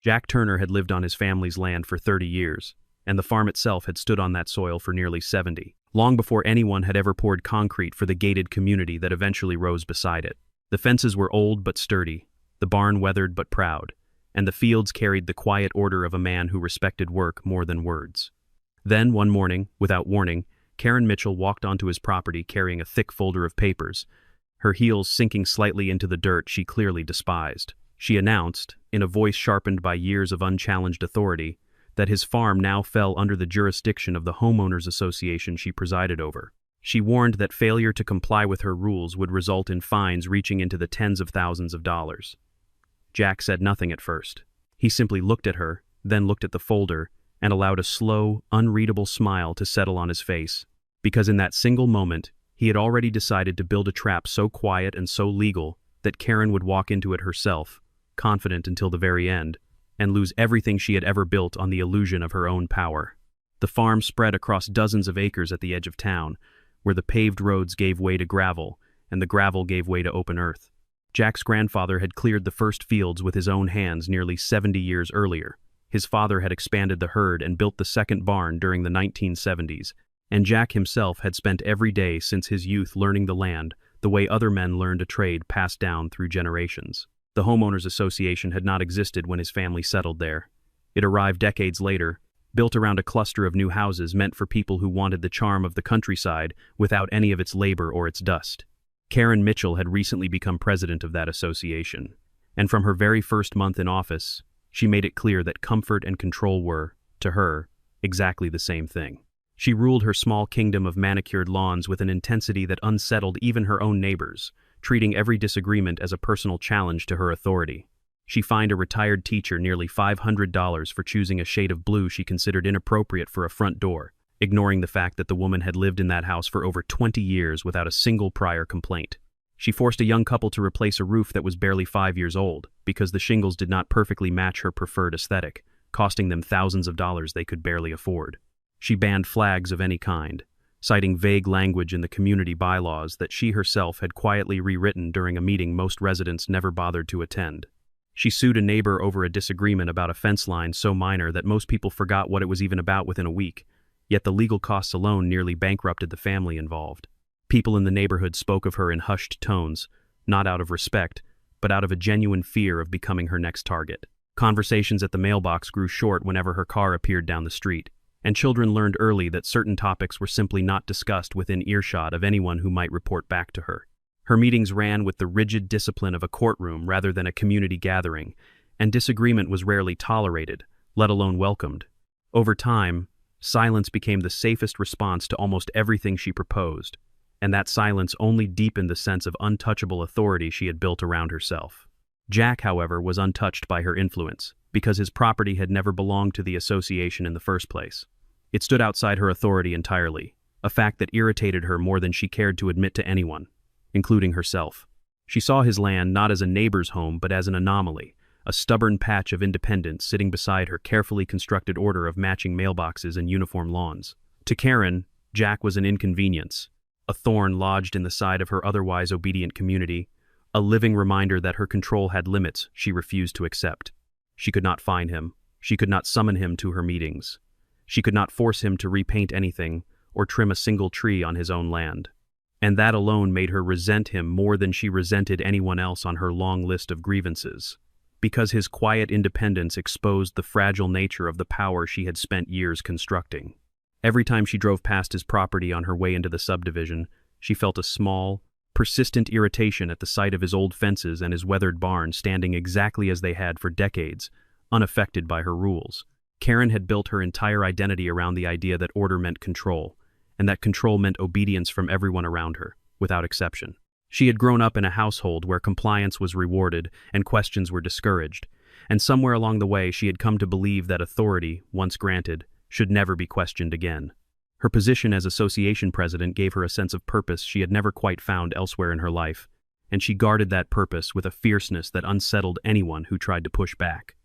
Jack Turner had lived on his family's land for 30 years, and the farm itself had stood on that soil for nearly 70, long before anyone had ever poured concrete for the gated community that eventually rose beside it. The fences were old but sturdy, the barn weathered but proud, and the fields carried the quiet order of a man who respected work more than words. Then, one morning, without warning, Karen Mitchell walked onto his property carrying a thick folder of papers, her heels sinking slightly into the dirt she clearly despised. She announced, in a voice sharpened by years of unchallenged authority, that his farm now fell under the jurisdiction of the homeowners association she presided over. She warned that failure to comply with her rules would result in fines reaching into the tens of thousands of dollars. Jack said nothing at first. He simply looked at her, then looked at the folder, and allowed a slow, unreadable smile to settle on his face, because in that single moment, he had already decided to build a trap so quiet and so legal that Karen would walk into it herself, confident until the very end, and lose everything she had ever built on the illusion of her own power. The farm spread across dozens of acres at the edge of town, where the paved roads gave way to gravel, and the gravel gave way to open earth. Jack's grandfather had cleared the first fields with his own hands nearly 70 years earlier. His father had expanded the herd and built the second barn during the 1970s, and Jack himself had spent every day since his youth learning the land the way other men learned a trade passed down through generations. The homeowners association had not existed when his family settled there. It arrived decades later, built around a cluster of new houses meant for people who wanted the charm of the countryside without any of its labor or its dust. Karen Mitchell had recently become president of that association, and from her very first month in office, she made it clear that comfort and control were, to her, exactly the same thing. She ruled her small kingdom of manicured lawns with an intensity that unsettled even her own neighbors, treating every disagreement as a personal challenge to her authority. She fined a retired teacher nearly $500 for choosing a shade of blue she considered inappropriate for a front door, ignoring the fact that the woman had lived in that house for over 20 years without a single prior complaint. She forced a young couple to replace a roof that was barely 5 years old because the shingles did not perfectly match her preferred aesthetic, costing them thousands of dollars they could barely afford. She banned flags of any kind, citing vague language in the community bylaws that she herself had quietly rewritten during a meeting most residents never bothered to attend. She sued a neighbor over a disagreement about a fence line so minor that most people forgot what it was even about within a week, yet the legal costs alone nearly bankrupted the family involved. People in the neighborhood spoke of her in hushed tones, not out of respect, but out of a genuine fear of becoming her next target. Conversations at the mailbox grew short whenever her car appeared down the street, and children learned early that certain topics were simply not discussed within earshot of anyone who might report back to her. Her meetings ran with the rigid discipline of a courtroom rather than a community gathering, and disagreement was rarely tolerated, let alone welcomed. Over time, silence became the safest response to almost everything she proposed, and that silence only deepened the sense of untouchable authority she had built around herself. Jack, however, was untouched by her influence, because his property had never belonged to the association in the first place. It stood outside her authority entirely, a fact that irritated her more than she cared to admit to anyone, including herself. She saw his land not as a neighbor's home but as an anomaly, a stubborn patch of independence sitting beside her carefully constructed order of matching mailboxes and uniform lawns. To Karen, Jack was an inconvenience, a thorn lodged in the side of her otherwise obedient community, a living reminder that her control had limits she refused to accept. She could not fine him. She could not summon him to her meetings. She could not force him to repaint anything or trim a single tree on his own land. And that alone made her resent him more than she resented anyone else on her long list of grievances, because his quiet independence exposed the fragile nature of the power she had spent years constructing. Every time she drove past his property on her way into the subdivision, she felt a small, persistent irritation at the sight of his old fences and his weathered barn standing exactly as they had for decades, unaffected by her rules. Karen had built her entire identity around the idea that order meant control, and that control meant obedience from everyone around her, without exception. She had grown up in a household where compliance was rewarded and questions were discouraged, and somewhere along the way she had come to believe that authority, once granted, should never be questioned again. Her position as association president gave her a sense of purpose she had never quite found elsewhere in her life, and she guarded that purpose with a fierceness that unsettled anyone who tried to push back.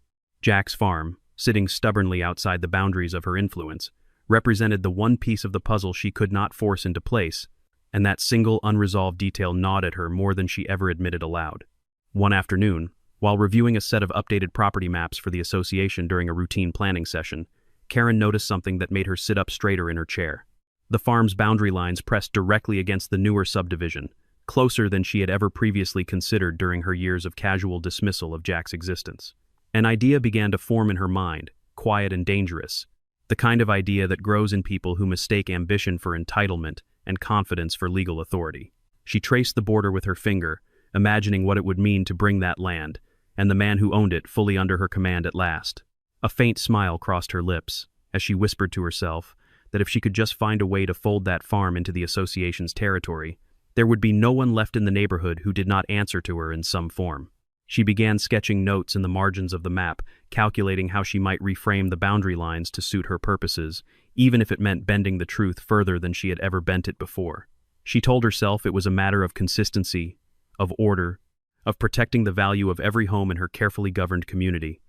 Jack's farm, sitting stubbornly outside the boundaries of her influence, represented the one piece of the puzzle she could not force into place, and that single unresolved detail gnawed at her more than she ever admitted aloud. One afternoon, While reviewing a set of updated property maps for the association during a routine planning session, Karen noticed something that made her sit up straighter in her chair. The farm's boundary lines pressed directly against the newer subdivision, closer than she had ever previously considered during her years of casual dismissal of Jack's existence. An idea began to form in her mind, quiet and dangerous, the kind of idea that grows in people who mistake ambition for entitlement and confidence for legal authority. She traced the border with her finger, imagining what it would mean to bring that land, and the man who owned it fully under her command at last. A faint smile crossed her lips, as she whispered to herself that if she could just find a way to fold that farm into the association's territory, there would be no one left in the neighborhood who did not answer to her in some form. She began sketching notes in the margins of the map, calculating how she might reframe the boundary lines to suit her purposes, even if it meant bending the truth further than she had ever bent it before. She told herself it was a matter of consistency, of order, of protecting the value of every home in her carefully governed community.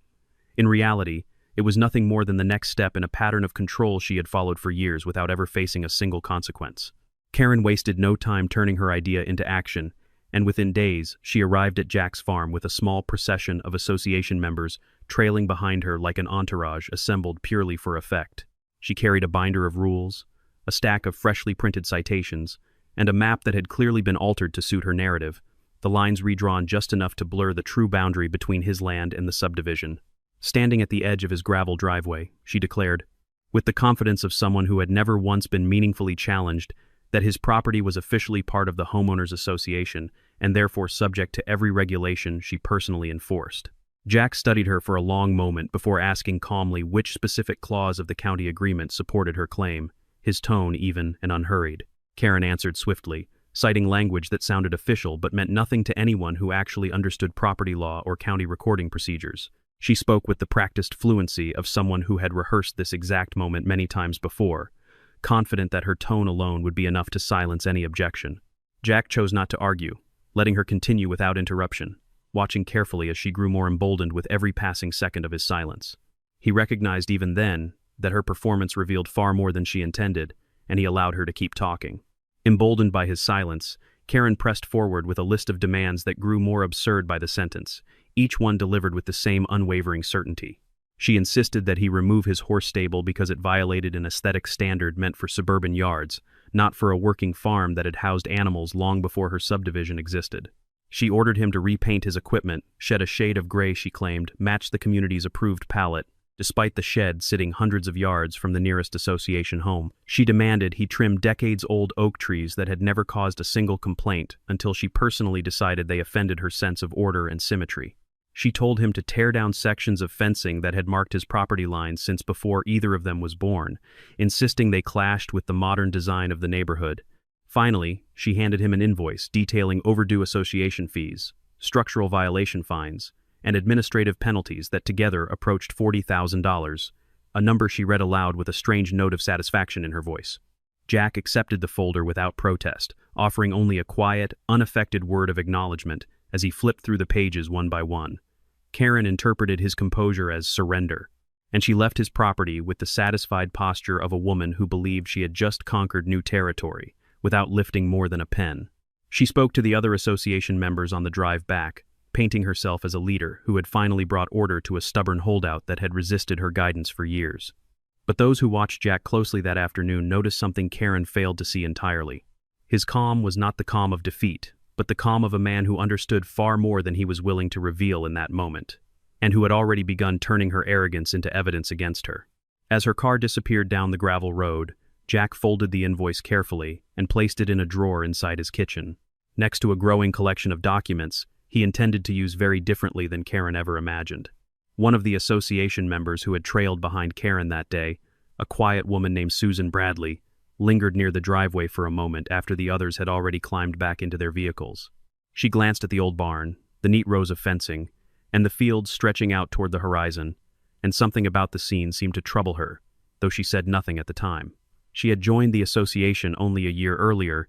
In reality, it was nothing more than the next step in a pattern of control she had followed for years without ever facing a single consequence. Karen wasted no time turning her idea into action, and within days, she arrived at Jack's farm with a small procession of association members trailing behind her like an entourage assembled purely for effect. She carried a binder of rules, a stack of freshly printed citations, and a map that had clearly been altered to suit her narrative, the lines redrawn just enough to blur the true boundary between his land and the subdivision. Standing at the edge of his gravel driveway, she declared, with the confidence of someone who had never once been meaningfully challenged, that his property was officially part of the homeowners association and therefore subject to every regulation she personally enforced. Jack studied her for a long moment before asking calmly which specific clause of the county agreement supported her claim, his tone even and unhurried. Karen answered swiftly, citing language that sounded official but meant nothing to anyone who actually understood property law or county recording procedures. She spoke with the practiced fluency of someone who had rehearsed this exact moment many times before, confident that her tone alone would be enough to silence any objection. Jack chose not to argue, letting her continue without interruption, watching carefully as she grew more emboldened with every passing second of his silence. He recognized even then that her performance revealed far more than she intended, and he allowed her to keep talking. Emboldened by his silence, Karen pressed forward with a list of demands that grew more absurd by the sentence, each one delivered with the same unwavering certainty. She insisted that he remove his horse stable because it violated an aesthetic standard meant for suburban yards, not for a working farm that had housed animals long before her subdivision existed. She ordered him to repaint his equipment, shed a shade of gray she claimed matched the community's approved palette, despite the shed sitting hundreds of yards from the nearest association home. She demanded he trim decades-old oak trees that had never caused a single complaint until she personally decided they offended her sense of order and symmetry. She told him to tear down sections of fencing that had marked his property lines since before either of them was born, insisting they clashed with the modern design of the neighborhood. Finally, she handed him an invoice detailing overdue association fees, structural violation fines, and administrative penalties that together approached $40,000, a number she read aloud with a strange note of satisfaction in her voice. Jack accepted the folder without protest, offering only a quiet, unaffected word of acknowledgement as he flipped through the pages one by one. Karen interpreted his composure as surrender, and she left his property with the satisfied posture of a woman who believed she had just conquered new territory, without lifting more than a pen. She spoke to the other association members on the drive back, painting herself as a leader who had finally brought order to a stubborn holdout that had resisted her guidance for years. But those who watched Jack closely that afternoon noticed something Karen failed to see entirely. His calm was not the calm of defeat, but the calm of a man who understood far more than he was willing to reveal in that moment, and who had already begun turning her arrogance into evidence against her. As her car disappeared down the gravel road, Jack folded the invoice carefully and placed it in a drawer inside his kitchen. Next to a growing collection of documents he intended to use very differently than Karen ever imagined. One of the association members who had trailed behind Karen that day, a quiet woman named Susan Bradley, lingered near the driveway for a moment after the others had already climbed back into their vehicles. She glanced at the old barn, the neat rows of fencing, and the fields stretching out toward the horizon, and something about the scene seemed to trouble her, though she said nothing at the time. She had joined the association only a year earlier,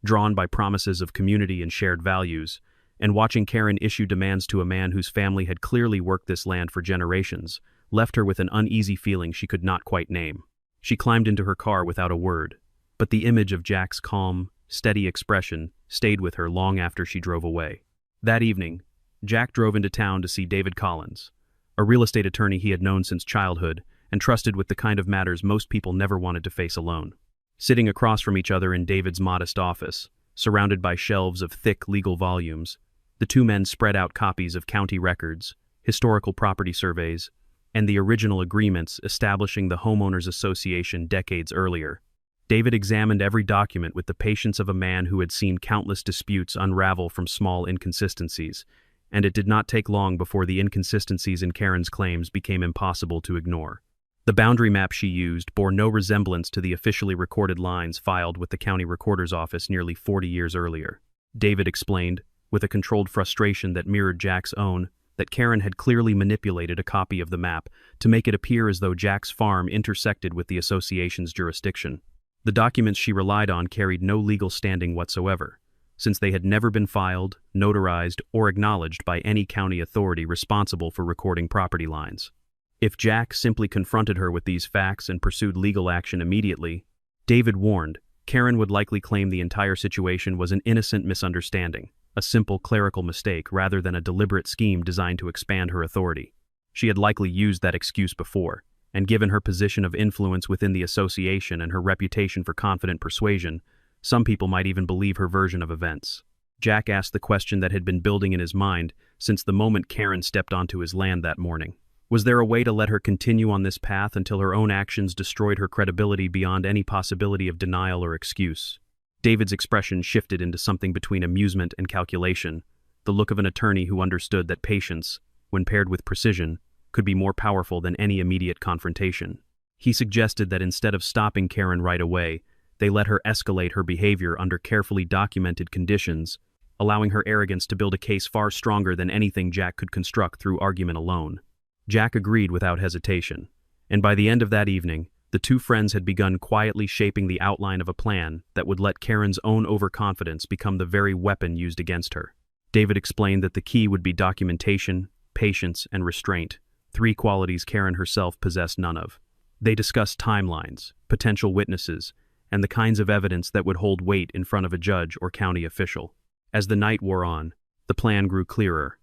drawn by promises of community and shared values, and watching Karen issue demands to a man whose family had clearly worked this land for generations left her with an uneasy feeling she could not quite name. She climbed into her car without a word, but the image of Jack's calm, steady expression stayed with her long after she drove away. That evening, Jack drove into town to see David Collins, a real estate attorney he had known since childhood and trusted with the kind of matters most people never wanted to face alone. Sitting across from each other in David's modest office, surrounded by shelves of thick legal volumes, the two men spread out copies of county records, historical property surveys, and the original agreements establishing the homeowners association decades earlier. David examined every document with the patience of a man who had seen countless disputes unravel from small inconsistencies, and it did not take long before the inconsistencies in Karen's claims became impossible to ignore. The boundary map she used bore no resemblance to the officially recorded lines filed with the county recorder's office nearly 40 years earlier. David explained, with a controlled frustration that mirrored Jack's own, that Karen had clearly manipulated a copy of the map to make it appear as though Jack's farm intersected with the association's jurisdiction. The documents she relied on carried no legal standing whatsoever, since they had never been filed, notarized, or acknowledged by any county authority responsible for recording property lines. If Jack simply confronted her with these facts and pursued legal action immediately, David warned, Karen would likely claim the entire situation was an innocent misunderstanding, a simple clerical mistake rather than a deliberate scheme designed to expand her authority. She had likely used that excuse before, and given her position of influence within the association and her reputation for confident persuasion, some people might even believe her version of events. Jack asked the question that had been building in his mind since the moment Karen stepped onto his land that morning. Was there a way to let her continue on this path until her own actions destroyed her credibility beyond any possibility of denial or excuse? David's expression shifted into something between amusement and calculation, the look of an attorney who understood that patience, when paired with precision, could be more powerful than any immediate confrontation. He suggested that instead of stopping Karen right away, they let her escalate her behavior under carefully documented conditions, allowing her arrogance to build a case far stronger than anything Jack could construct through argument alone. Jack agreed without hesitation, and by the end of that evening, the two friends had begun quietly shaping the outline of a plan that would let Karen's own overconfidence become the very weapon used against her. David explained that the key would be documentation, patience, and restraint, three qualities Karen herself possessed none of. They discussed timelines, potential witnesses, and the kinds of evidence that would hold weight in front of a judge or county official. As the night wore on, the plan grew clearer,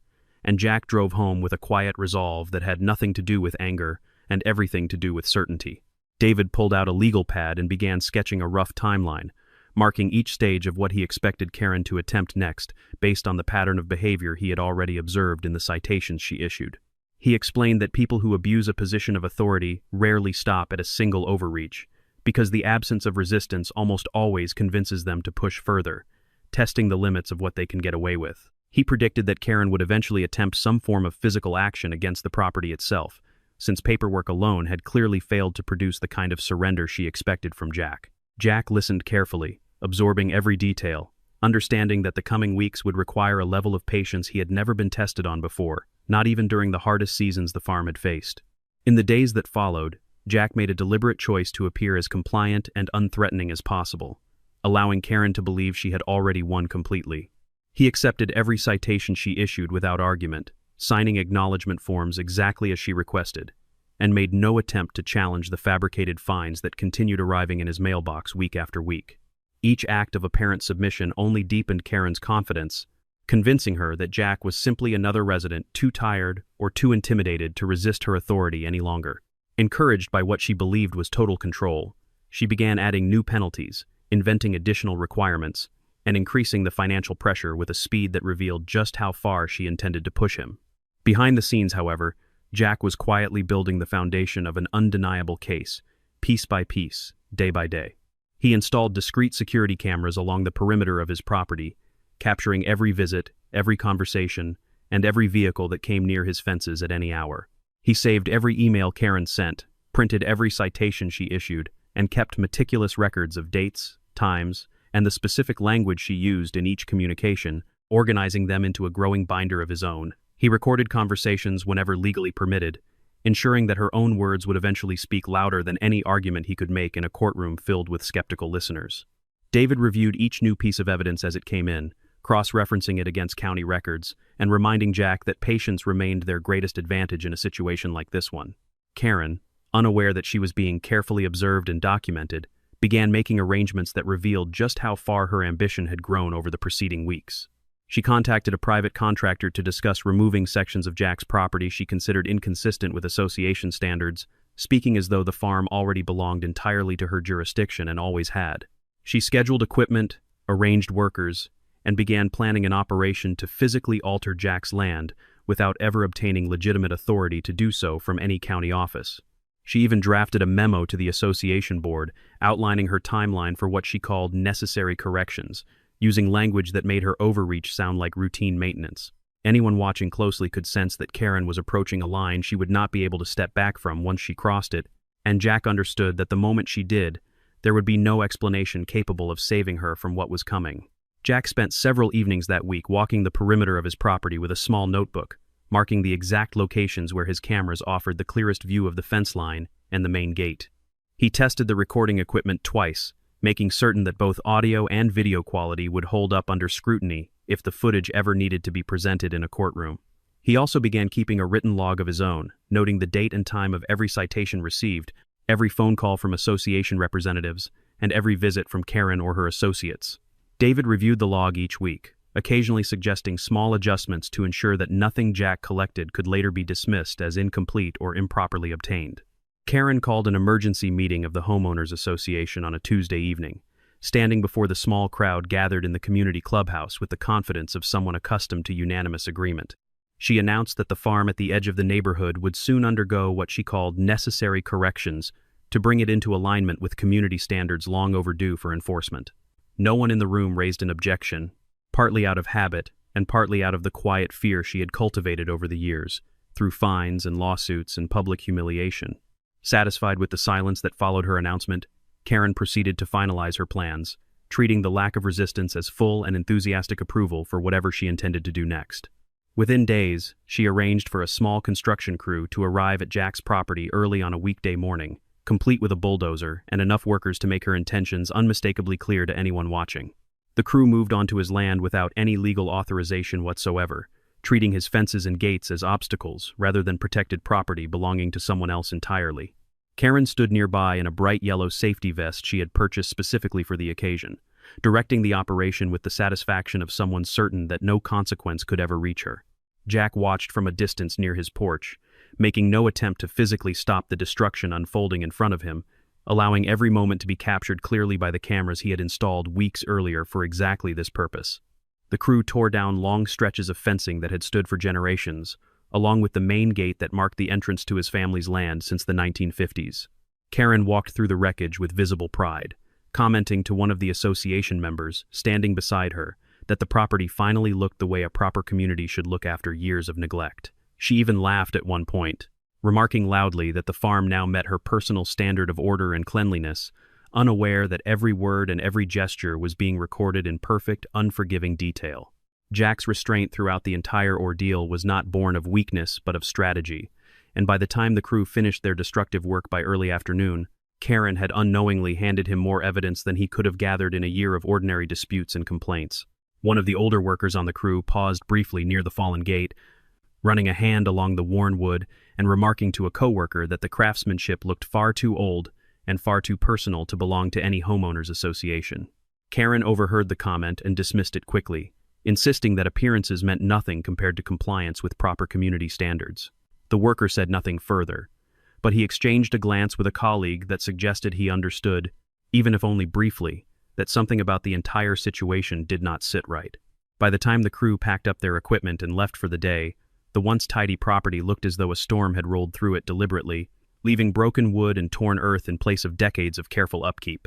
and Jack drove home with a quiet resolve that had nothing to do with anger and everything to do with certainty. David pulled out a legal pad and began sketching a rough timeline, marking each stage of what he expected Karen to attempt next based on the pattern of behavior he had already observed in the citations she issued. He explained that people who abuse a position of authority rarely stop at a single overreach, because the absence of resistance almost always convinces them to push further, testing the limits of what they can get away with. He predicted that Karen would eventually attempt some form of physical action against the property itself, since paperwork alone had clearly failed to produce the kind of surrender she expected from Jack. Jack listened carefully, absorbing every detail, understanding that the coming weeks would require a level of patience he had never been tested on before, not even during the hardest seasons the farm had faced. In the days that followed, Jack made a deliberate choice to appear as compliant and unthreatening as possible, allowing Karen to believe she had already won completely. He accepted every citation she issued without argument, signing acknowledgement forms exactly as she requested, and made no attempt to challenge the fabricated fines that continued arriving in his mailbox week after week. Each act of apparent submission only deepened Karen's confidence, convincing her that Jack was simply another resident too tired or too intimidated to resist her authority any longer. Encouraged by what she believed was total control, she began adding new penalties, inventing additional requirements, and increasing the financial pressure with a speed that revealed just how far she intended to push him. Behind the scenes, however, Jack was quietly building the foundation of an undeniable case, piece by piece, day by day. He installed discreet security cameras along the perimeter of his property, capturing every visit, every conversation, and every vehicle that came near his fences at any hour. He saved every email Karen sent, printed every citation she issued, and kept meticulous records of dates, times, and the specific language she used in each communication, organizing them into a growing binder of his own. He recorded conversations whenever legally permitted, ensuring that her own words would eventually speak louder than any argument he could make in a courtroom filled with skeptical listeners. David reviewed each new piece of evidence as it came in, cross-referencing it against county records, and reminding Jack that patience remained their greatest advantage in a situation like this one. Karen, unaware that she was being carefully observed and documented, began making arrangements that revealed just how far her ambition had grown over the preceding weeks. She contacted a private contractor to discuss removing sections of Jack's property she considered inconsistent with association standards, speaking as though the farm already belonged entirely to her jurisdiction and always had. She scheduled equipment, arranged workers, and began planning an operation to physically alter Jack's land without ever obtaining legitimate authority to do so from any county office. She even drafted a memo to the association board outlining her timeline for what she called necessary corrections, using language that made her overreach sound like routine maintenance. Anyone watching closely could sense that Karen was approaching a line she would not be able to step back from once she crossed it, and Jack understood that the moment she did, there would be no explanation capable of saving her from what was coming. Jack spent several evenings that week walking the perimeter of his property with a small notebook, marking the exact locations where his cameras offered the clearest view of the fence line and the main gate. He tested the recording equipment twice, making certain that both audio and video quality would hold up under scrutiny if the footage ever needed to be presented in a courtroom. He also began keeping a written log of his own, noting the date and time of every citation received, every phone call from association representatives, and every visit from Karen or her associates. David reviewed the log each week, occasionally suggesting small adjustments to ensure that nothing Jack collected could later be dismissed as incomplete or improperly obtained. Karen called an emergency meeting of the Homeowners Association on a Tuesday evening, standing before the small crowd gathered in the community clubhouse with the confidence of someone accustomed to unanimous agreement. She announced that the farm at the edge of the neighborhood would soon undergo what she called necessary corrections to bring it into alignment with community standards long overdue for enforcement. No one in the room raised an objection, partly out of habit and partly out of the quiet fear she had cultivated over the years, through fines and lawsuits and public humiliation. Satisfied with the silence that followed her announcement, Karen proceeded to finalize her plans, treating the lack of resistance as full and enthusiastic approval for whatever she intended to do next. Within days, she arranged for a small construction crew to arrive at Jack's property early on a weekday morning, complete with a bulldozer and enough workers to make her intentions unmistakably clear to anyone watching. The crew moved onto his land without any legal authorization whatsoever, treating his fences and gates as obstacles rather than protected property belonging to someone else entirely. Karen stood nearby in a bright yellow safety vest she had purchased specifically for the occasion, directing the operation with the satisfaction of someone certain that no consequence could ever reach her. Jack watched from a distance near his porch, making no attempt to physically stop the destruction unfolding in front of him, allowing every moment to be captured clearly by the cameras he had installed weeks earlier for exactly this purpose. The crew tore down long stretches of fencing that had stood for generations, along with the main gate that marked the entrance to his family's land since the 1950s. Karen walked through the wreckage with visible pride, commenting to one of the association members, standing beside her, that the property finally looked the way a proper community should look after years of neglect. She even laughed at one point, remarking loudly that the farm now met her personal standard of order and cleanliness, unaware that every word and every gesture was being recorded in perfect, unforgiving detail. Jack's restraint throughout the entire ordeal was not born of weakness but of strategy, and by the time the crew finished their destructive work by early afternoon, Karen had unknowingly handed him more evidence than he could have gathered in a year of ordinary disputes and complaints. One of the older workers on the crew paused briefly near the fallen gate, running a hand along the worn wood and remarking to a coworker that the craftsmanship looked far too old and far too personal to belong to any homeowners association. Karen overheard the comment and dismissed it quickly, insisting that appearances meant nothing compared to compliance with proper community standards. The worker said nothing further, but he exchanged a glance with a colleague that suggested he understood, even if only briefly, that something about the entire situation did not sit right. By the time the crew packed up their equipment and left for the day, the once tidy property looked as though a storm had rolled through it deliberately, leaving broken wood and torn earth in place of decades of careful upkeep.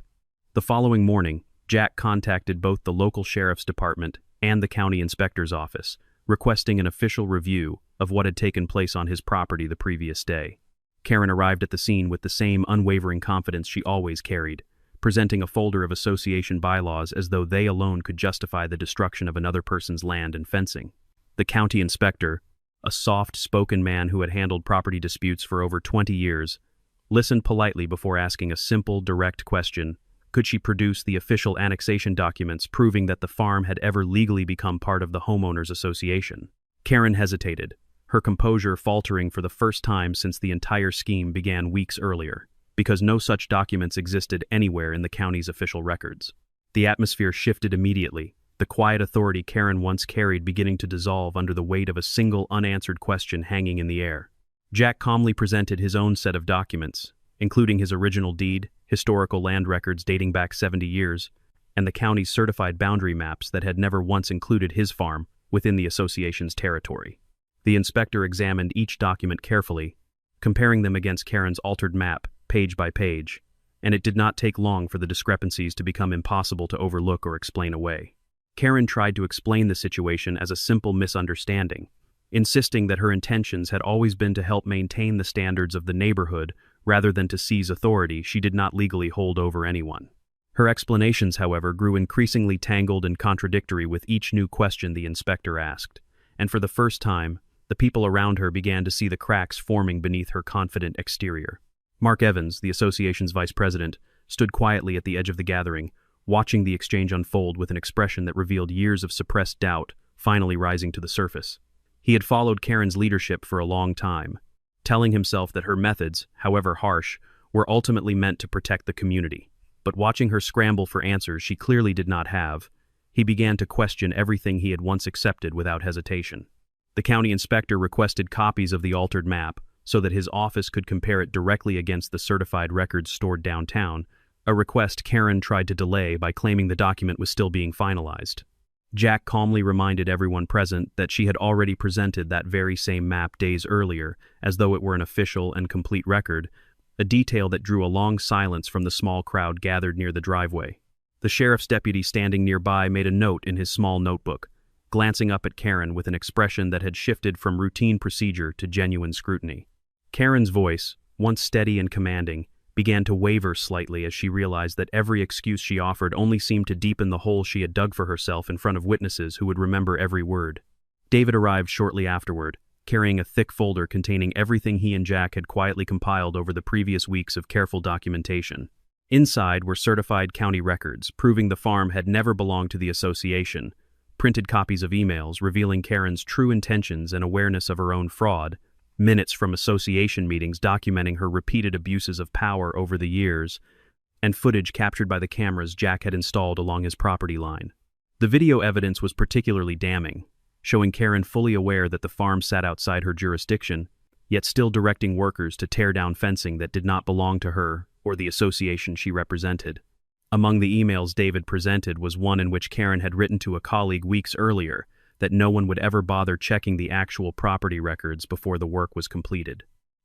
The following morning, Jack contacted both the local sheriff's department and the county inspector's office, requesting an official review of what had taken place on his property the previous day. Karen arrived at the scene with the same unwavering confidence she always carried, presenting a folder of association bylaws as though they alone could justify the destruction of another person's land and fencing. The county inspector, a soft-spoken man who had handled property disputes for over 20 years, listened politely before asking a simple, direct question: could she produce the official annexation documents proving that the farm had ever legally become part of the homeowners association? Karen hesitated, her composure faltering for the first time since the entire scheme began weeks earlier, because no such documents existed anywhere in the county's official records. The atmosphere shifted immediately, the quiet authority Karen once carried beginning to dissolve under the weight of a single unanswered question hanging in the air. Jack calmly presented his own set of documents, including his original deed, historical land records dating back 70 years, and the county's certified boundary maps that had never once included his farm within the association's territory. The inspector examined each document carefully, comparing them against Karen's altered map, page by page, and it did not take long for the discrepancies to become impossible to overlook or explain away. Karen tried to explain the situation as a simple misunderstanding, insisting that her intentions had always been to help maintain the standards of the neighborhood rather than to seize authority she did not legally hold over anyone. Her explanations, however, grew increasingly tangled and contradictory with each new question the inspector asked, and for the first time, the people around her began to see the cracks forming beneath her confident exterior. Mark Evans, the association's vice president, stood quietly at the edge of the gathering, watching the exchange unfold with an expression that revealed years of suppressed doubt finally rising to the surface. He had followed Karen's leadership for a long time, telling himself that her methods, however harsh, were ultimately meant to protect the community. But watching her scramble for answers she clearly did not have, he began to question everything he had once accepted without hesitation. The county inspector requested copies of the altered map so that his office could compare it directly against the certified records stored downtown, a request Karen tried to delay by claiming the document was still being finalized. Jack calmly reminded everyone present that she had already presented that very same map days earlier, as though it were an official and complete record, a detail that drew a long silence from the small crowd gathered near the driveway. The sheriff's deputy standing nearby made a note in his small notebook, glancing up at Karen with an expression that had shifted from routine procedure to genuine scrutiny. Karen's voice, once steady and commanding, began to waver slightly as she realized that every excuse she offered only seemed to deepen the hole she had dug for herself in front of witnesses who would remember every word. David arrived shortly afterward, carrying a thick folder containing everything he and Jack had quietly compiled over the previous weeks of careful documentation. Inside were certified county records, proving the farm had never belonged to the association, printed copies of emails revealing Karen's true intentions and awareness of her own fraud, minutes from association meetings documenting her repeated abuses of power over the years, and footage captured by the cameras Jack had installed along his property line. The video evidence was particularly damning, showing Karen fully aware that the farm sat outside her jurisdiction, yet still directing workers to tear down fencing that did not belong to her or the association she represented. Among the emails David presented was one in which Karen had written to a colleague weeks earlier that no one would ever bother checking the actual property records before the work was completed.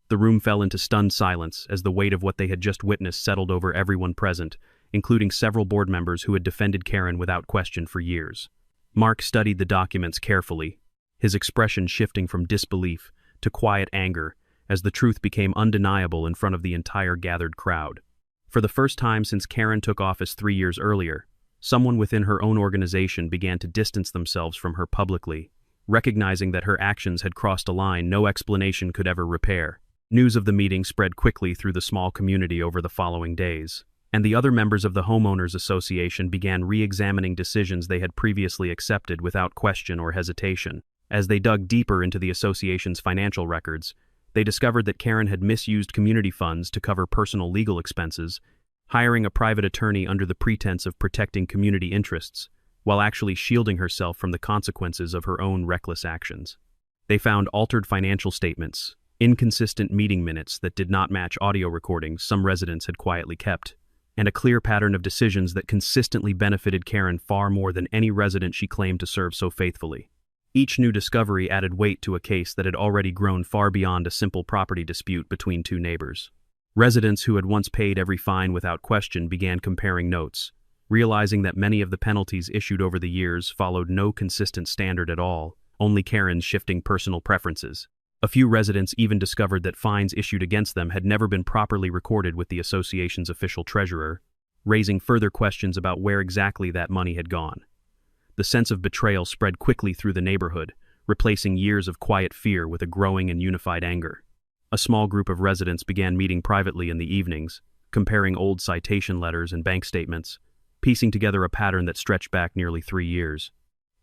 The room fell into stunned silence as the weight of what they had just witnessed settled over everyone present, including several board members who had defended Karen without question for years. Mark studied the documents carefully, his expression shifting from disbelief to quiet anger as the truth became undeniable in front of the entire gathered crowd. For the first time since Karen took office 3 years earlier, someone within her own organization began to distance themselves from her publicly, recognizing that her actions had crossed a line no explanation could ever repair. News of the meeting spread quickly through the small community over the following days, and the other members of the homeowners association began re-examining decisions they had previously accepted without question or hesitation. As they dug deeper into the association's financial records, they discovered that Karen had misused community funds to cover personal legal expenses, hiring a private attorney under the pretense of protecting community interests, while actually shielding herself from the consequences of her own reckless actions. They found altered financial statements, inconsistent meeting minutes that did not match audio recordings some residents had quietly kept, and a clear pattern of decisions that consistently benefited Karen far more than any resident she claimed to serve so faithfully. Each new discovery added weight to a case that had already grown far beyond a simple property dispute between two neighbors. Residents who had once paid every fine without question began comparing notes, realizing that many of the penalties issued over the years followed no consistent standard at all, only Karen's shifting personal preferences. A few residents even discovered that fines issued against them had never been properly recorded with the association's official treasurer, raising further questions about where exactly that money had gone. The sense of betrayal spread quickly through the neighborhood, replacing years of quiet fear with a growing and unified anger. A small group of residents began meeting privately in the evenings, comparing old citation letters and bank statements, piecing together a pattern that stretched back nearly 3 years.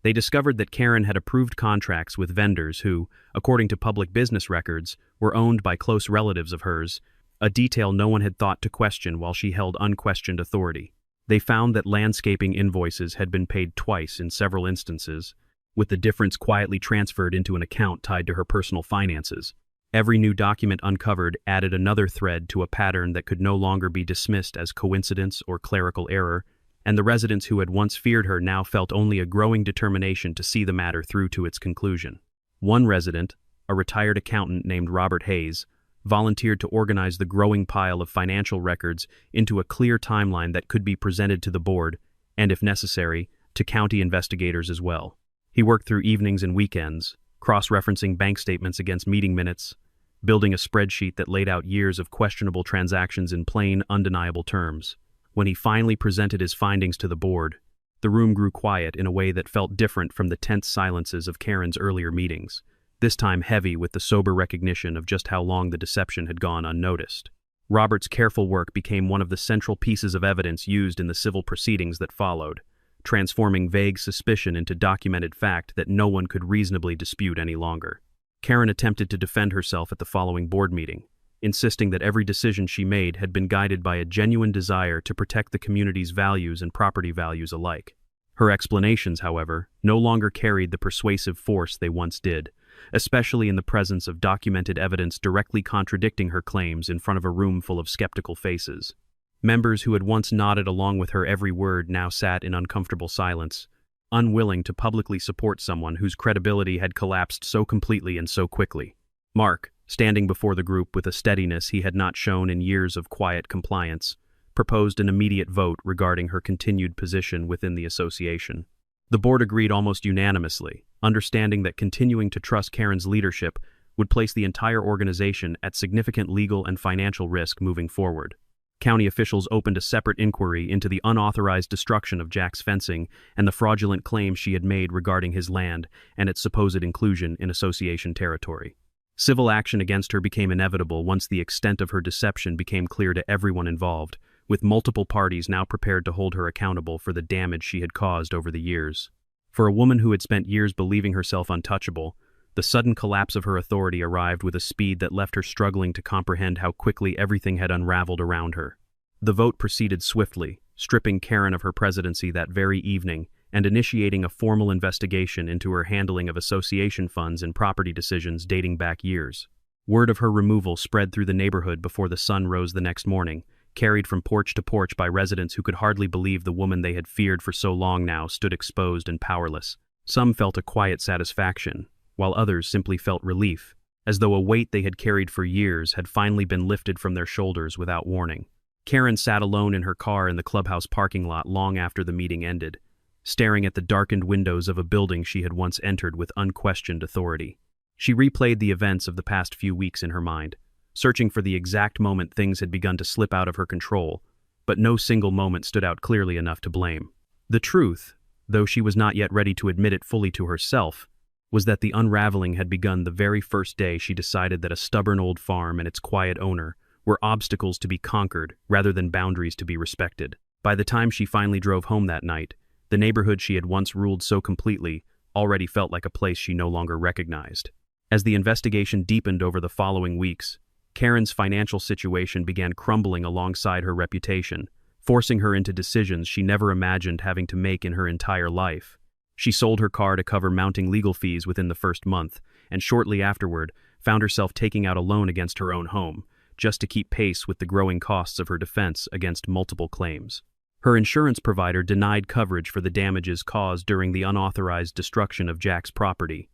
They discovered that Karen had approved contracts with vendors who, according to public business records, were owned by close relatives of hers, a detail no one had thought to question while she held unquestioned authority. They found that landscaping invoices had been paid twice in several instances, with the difference quietly transferred into an account tied to her personal finances. Every new document uncovered added another thread to a pattern that could no longer be dismissed as coincidence or clerical error, and the residents who had once feared her now felt only a growing determination to see the matter through to its conclusion. One resident, a retired accountant named Robert Hayes, volunteered to organize the growing pile of financial records into a clear timeline that could be presented to the board, and if necessary, to county investigators as well. He worked through evenings and weekends, cross-referencing bank statements against meeting minutes, building a spreadsheet that laid out years of questionable transactions in plain, undeniable terms. When he finally presented his findings to the board, the room grew quiet in a way that felt different from the tense silences of Karen's earlier meetings, this time heavy with the sober recognition of just how long the deception had gone unnoticed. Robert's careful work became one of the central pieces of evidence used in the civil proceedings that followed, transforming vague suspicion into documented fact that no one could reasonably dispute any longer. Karen attempted to defend herself at the following board meeting, insisting that every decision she made had been guided by a genuine desire to protect the community's values and property values alike. Her explanations, however, no longer carried the persuasive force they once did, especially in the presence of documented evidence directly contradicting her claims in front of a room full of skeptical faces. Members who had once nodded along with her every word now sat in uncomfortable silence, unwilling to publicly support someone whose credibility had collapsed so completely and so quickly. Mark, standing before the group with a steadiness he had not shown in years of quiet compliance, proposed an immediate vote regarding her continued position within the association. The board agreed almost unanimously, understanding that continuing to trust Karen's leadership would place the entire organization at significant legal and financial risk moving forward. County officials opened a separate inquiry into the unauthorized destruction of Jack's fencing and the fraudulent claims she had made regarding his land and its supposed inclusion in association territory. Civil action against her became inevitable once the extent of her deception became clear to everyone involved, with multiple parties now prepared to hold her accountable for the damage she had caused over the years. For a woman who had spent years believing herself untouchable, the sudden collapse of her authority arrived with a speed that left her struggling to comprehend how quickly everything had unraveled around her. The vote proceeded swiftly, stripping Karen of her presidency that very evening and initiating a formal investigation into her handling of association funds and property decisions dating back years. Word of her removal spread through the neighborhood before the sun rose the next morning, carried from porch to porch by residents who could hardly believe the woman they had feared for so long now stood exposed and powerless. Some felt a quiet satisfaction, while others simply felt relief, as though a weight they had carried for years had finally been lifted from their shoulders without warning. Karen sat alone in her car in the clubhouse parking lot long after the meeting ended, staring at the darkened windows of a building she had once entered with unquestioned authority. She replayed the events of the past few weeks in her mind, searching for the exact moment things had begun to slip out of her control, but no single moment stood out clearly enough to blame. The truth, though she was not yet ready to admit it fully to herself, was that the unraveling had begun the very first day she decided that a stubborn old farm and its quiet owner were obstacles to be conquered rather than boundaries to be respected. By the time she finally drove home that night, the neighborhood she had once ruled so completely already felt like a place she no longer recognized. As the investigation deepened over the following weeks, Karen's financial situation began crumbling alongside her reputation, forcing her into decisions she never imagined having to make in her entire life. She sold her car to cover mounting legal fees within the first month, and shortly afterward found herself taking out a loan against her own home, just to keep pace with the growing costs of her defense against multiple claims. Her insurance provider denied coverage for the damages caused during the unauthorized destruction of Jack's property,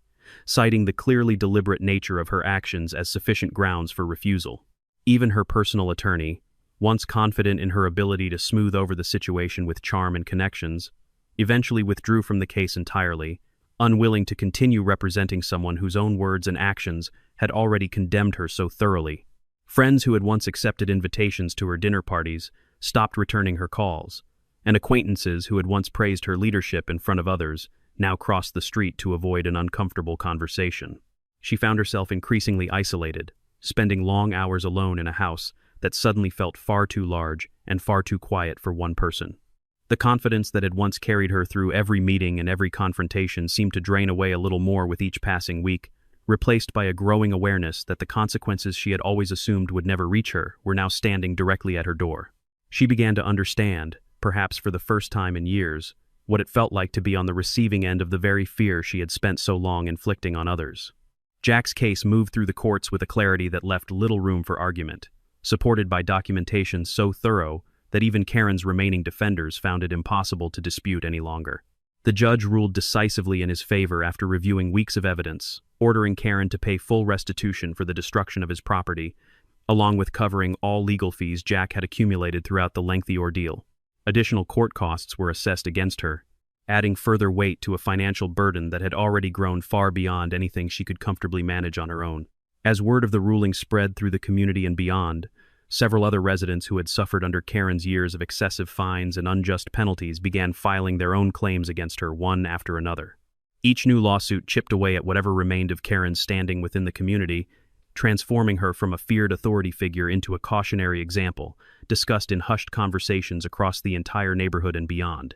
citing the clearly deliberate nature of her actions as sufficient grounds for refusal. Even her personal attorney, once confident in her ability to smooth over the situation with charm and connections, eventually withdrew from the case entirely, unwilling to continue representing someone whose own words and actions had already condemned her so thoroughly. Friends who had once accepted invitations to her dinner parties stopped returning her calls, and acquaintances who had once praised her leadership in front of others now crossed the street to avoid an uncomfortable conversation. She found herself increasingly isolated, spending long hours alone in a house that suddenly felt far too large and far too quiet for one person. The confidence that had once carried her through every meeting and every confrontation seemed to drain away a little more with each passing week, replaced by a growing awareness that the consequences she had always assumed would never reach her were now standing directly at her door. She began to understand, perhaps for the first time in years, what it felt like to be on the receiving end of the very fear she had spent so long inflicting on others. Jack's case moved through the courts with a clarity that left little room for argument, supported by documentation so thorough that even Karen's remaining defenders found it impossible to dispute any longer. The judge ruled decisively in his favor after reviewing weeks of evidence, ordering Karen to pay full restitution for the destruction of his property, along with covering all legal fees Jack had accumulated throughout the lengthy ordeal. Additional court costs were assessed against her, adding further weight to a financial burden that had already grown far beyond anything she could comfortably manage on her own. As word of the ruling spread through the community and beyond, several other residents who had suffered under Karen's years of excessive fines and unjust penalties began filing their own claims against her one after another. Each new lawsuit chipped away at whatever remained of Karen's standing within the community, transforming her from a feared authority figure into a cautionary example, discussed in hushed conversations across the entire neighborhood and beyond.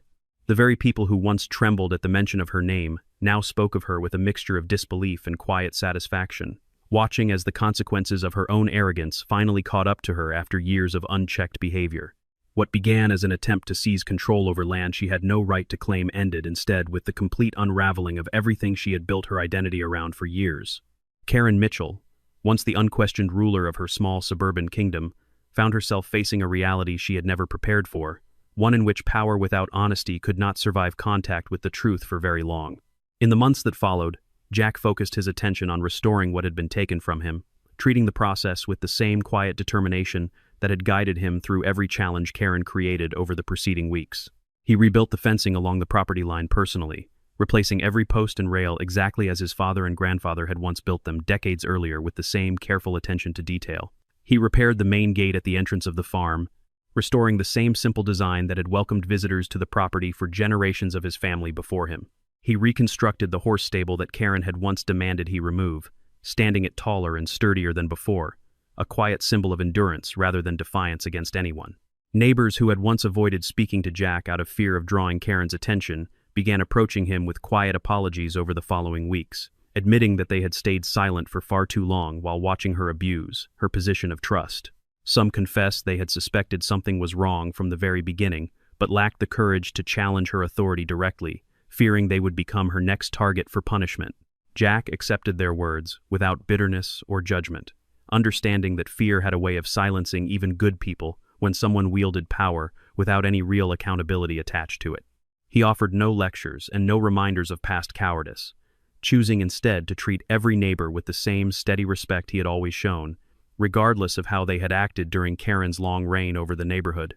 The very people who once trembled at the mention of her name now spoke of her with a mixture of disbelief and quiet satisfaction, watching as the consequences of her own arrogance finally caught up to her after years of unchecked behavior. What began as an attempt to seize control over land she had no right to claim ended instead with the complete unraveling of everything she had built her identity around for years. Karen Mitchell, once the unquestioned ruler of her small suburban kingdom, found herself facing a reality she had never prepared for, one in which power without honesty could not survive contact with the truth for very long. In the months that followed, Jack focused his attention on restoring what had been taken from him, treating the process with the same quiet determination that had guided him through every challenge Karen created over the preceding weeks. He rebuilt the fencing along the property line personally, replacing every post and rail exactly as his father and grandfather had once built them decades earlier with the same careful attention to detail. He repaired the main gate at the entrance of the farm, restoring the same simple design that had welcomed visitors to the property for generations of his family before him. He reconstructed the horse stable that Karen had once demanded he remove, standing it taller and sturdier than before, a quiet symbol of endurance rather than defiance against anyone. Neighbors who had once avoided speaking to Jack out of fear of drawing Karen's attention began approaching him with quiet apologies over the following weeks, admitting that they had stayed silent for far too long while watching her abuse her position of trust. Some confessed they had suspected something was wrong from the very beginning, but lacked the courage to challenge her authority directly, fearing they would become her next target for punishment. Jack accepted their words without bitterness or judgment, understanding that fear had a way of silencing even good people when someone wielded power without any real accountability attached to it. He offered no lectures and no reminders of past cowardice, choosing instead to treat every neighbor with the same steady respect he had always shown, regardless of how they had acted during Karen's long reign over the neighborhood.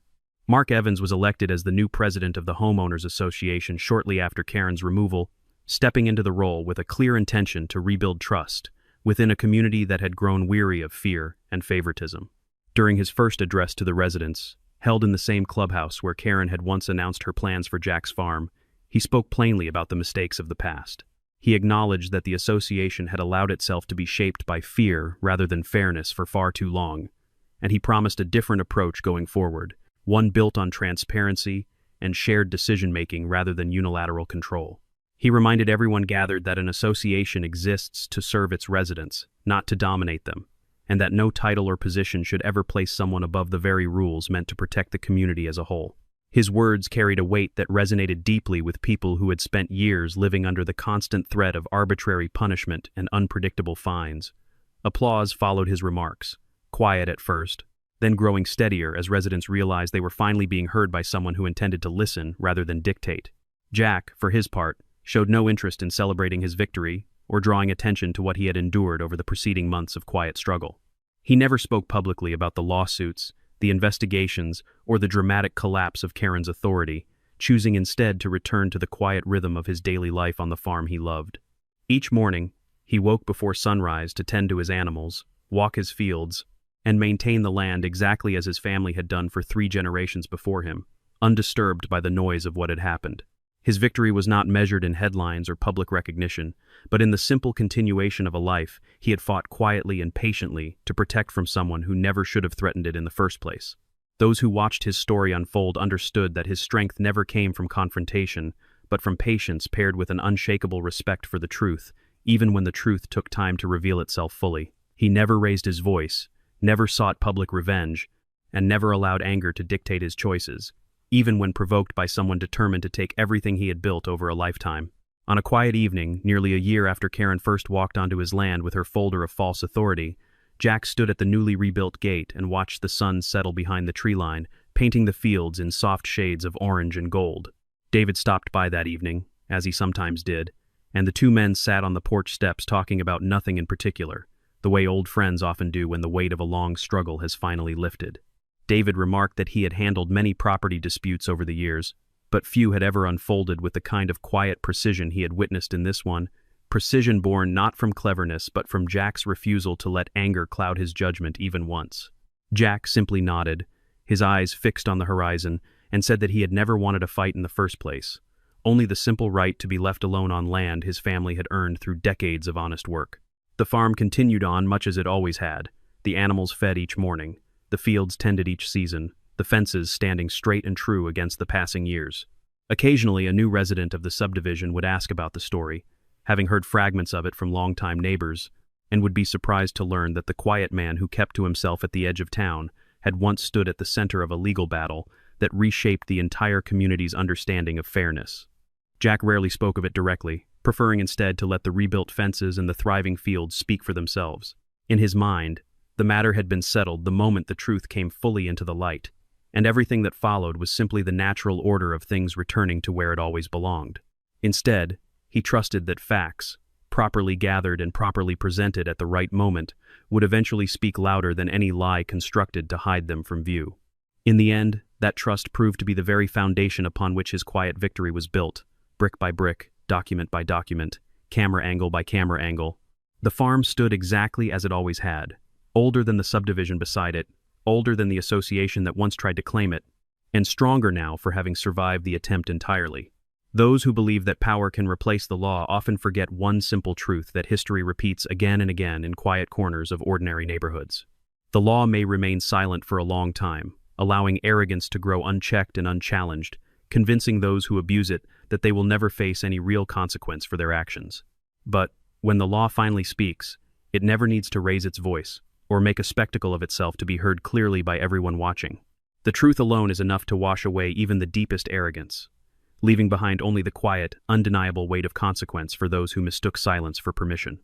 Mark Evans was elected as the new president of the Homeowners Association shortly after Karen's removal, stepping into the role with a clear intention to rebuild trust within a community that had grown weary of fear and favoritism. During his first address to the residents, held in the same clubhouse where Karen had once announced her plans for Jack's farm, he spoke plainly about the mistakes of the past. He acknowledged that the association had allowed itself to be shaped by fear rather than fairness for far too long, and he promised a different approach going forward, one built on transparency and shared decision-making rather than unilateral control. He reminded everyone gathered that an association exists to serve its residents, not to dominate them, and that no title or position should ever place someone above the very rules meant to protect the community as a whole. His words carried a weight that resonated deeply with people who had spent years living under the constant threat of arbitrary punishment and unpredictable fines. Applause followed his remarks, quiet at first, then growing steadier as residents realized they were finally being heard by someone who intended to listen rather than dictate. Jack, for his part, showed no interest in celebrating his victory or drawing attention to what he had endured over the preceding months of quiet struggle. He never spoke publicly about the lawsuits, the investigations, or the dramatic collapse of Karen's authority, choosing instead to return to the quiet rhythm of his daily life on the farm he loved. Each morning, he woke before sunrise to tend to his animals, walk his fields, and maintain the land exactly as his family had done for 3 generations before him, undisturbed by the noise of what had happened. His victory was not measured in headlines or public recognition, but in the simple continuation of a life he had fought quietly and patiently to protect from someone who never should have threatened it in the first place. Those who watched his story unfold understood that his strength never came from confrontation, but from patience paired with an unshakable respect for the truth, even when the truth took time to reveal itself fully. He never raised his voice, never sought public revenge, and never allowed anger to dictate his choices. even when provoked by someone determined to take everything he had built over a lifetime. On a quiet evening, nearly a year after Karen first walked onto his land with her folder of false authority, Jack stood at the newly rebuilt gate and watched the sun settle behind the tree line, painting the fields in soft shades of orange and gold. David stopped by that evening, as he sometimes did, and the two men sat on the porch steps talking about nothing in particular, the way old friends often do when the weight of a long struggle has finally lifted. David remarked that he had handled many property disputes over the years, but few had ever unfolded with the kind of quiet precision he had witnessed in this one, precision born not from cleverness but from Jack's refusal to let anger cloud his judgment even once. Jack simply nodded, his eyes fixed on the horizon, and said that he had never wanted a fight in the first place, only the simple right to be left alone on land his family had earned through decades of honest work. The farm continued on much as it always had, the animals fed each morning, the fields tended each season, the fences standing straight and true against the passing years. Occasionally, a new resident of the subdivision would ask about the story, having heard fragments of it from longtime neighbors, and would be surprised to learn that the quiet man who kept to himself at the edge of town had once stood at the center of a legal battle that reshaped the entire community's understanding of fairness. Jack rarely spoke of it directly, preferring instead to let the rebuilt fences and the thriving fields speak for themselves. In his mind, the matter had been settled the moment the truth came fully into the light, and everything that followed was simply the natural order of things returning to where it always belonged. Instead, he trusted that facts, properly gathered and properly presented at the right moment, would eventually speak louder than any lie constructed to hide them from view. In the end, that trust proved to be the very foundation upon which his quiet victory was built, brick by brick, document by document, camera angle by camera angle. The farm stood exactly as it always had, older than the subdivision beside it, older than the association that once tried to claim it, and stronger now for having survived the attempt entirely. Those who believe that power can replace the law often forget one simple truth that history repeats again and again in quiet corners of ordinary neighborhoods. The law may remain silent for a long time, allowing arrogance to grow unchecked and unchallenged, convincing those who abuse it that they will never face any real consequence for their actions. But when the law finally speaks, it never needs to raise its voice or make a spectacle of itself to be heard clearly by everyone watching. The truth alone is enough to wash away even the deepest arrogance, leaving behind only the quiet, undeniable weight of consequence for those who mistook silence for permission.